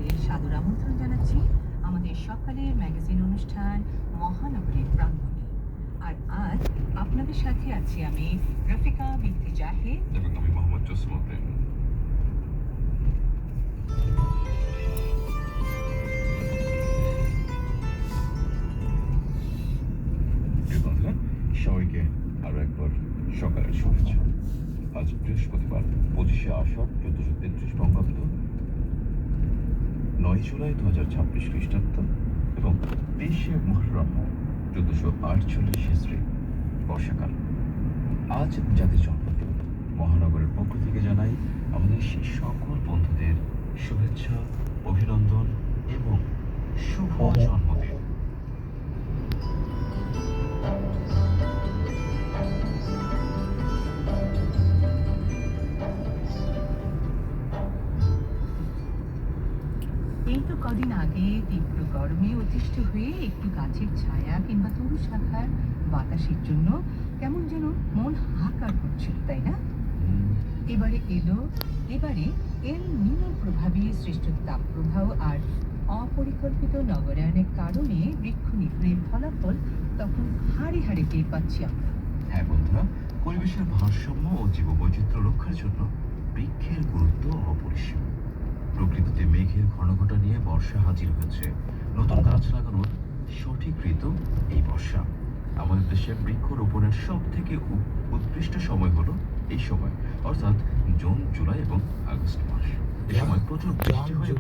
আপনাদের সাদর আমন্ত্রণ জানাচ্ছি আমাদের সকালের ম্যাগাজিন অনুষ্ঠান মহানগরীর প্রাঙ্গণে। আর আজ আপনাদের সাথে আছি আমি রফিকা বিনতে জাহিদ এবং আমি মোহাম্মদ জসিম উদ্দিন। প্রিয় বন্ধুরা, সবাইকে আরো একবার সকালের শুভেচ্ছা। আজ বৃহস্পতিবার 25শে আষাঢ় 1433 বঙ্গাব্দ, 9 জুলাই 2026 খ্রিস্টাব্দ এবং 23শে মুহররম 1448 হিজরি বর্ষাকাল। আজ যাদের জন্মদিন, মহানগরের পক্ষ থেকে জানাই আমাদের সেই সকল বন্ধুদের শুভেচ্ছা, অভিনন্দন এবং শুভ জন্মদিন। এই তো কদিন আগে তীব্র গরমে অতিষ্ঠ হয়ে একটু গাছের ছায়া কিংবা তরু শাখার বাতাসের জন্য কেমন যেন মন হাহাকার করছিল, তাই না? এবারে এল নিনোর প্রভাবে সৃষ্ট তাপপ্রবাহ আর অপরিকল্পিত নগরায়নের কারণে বৃক্ষ নিধনের ফলাফল তখন হাড়ে হাড়ে টের পাচ্ছি আমরা। হ্যাঁ বন্ধুরা, পরিবেশের ভারসাম্য ও জীববৈচিত্র্য রক্ষার জন্য বৃক্ষের গুরুত্ব অপরিসীম। প্রকৃতিতে মেঘের ঘনঘটা নিয়ে বর্ষা হাজির হয়েছে। নতুন গাছ লাগানোর সঠিক ঋতু এই বর্ষা। আমাদের দেশে বৃক্ষরোপণের সব থেকে উৎকৃষ্ট সময় হলো এই সময়, অর্থাৎ জুন, জুলাই এবং আগস্ট মাস। এই সময় প্রচুর বৃষ্টি হয়।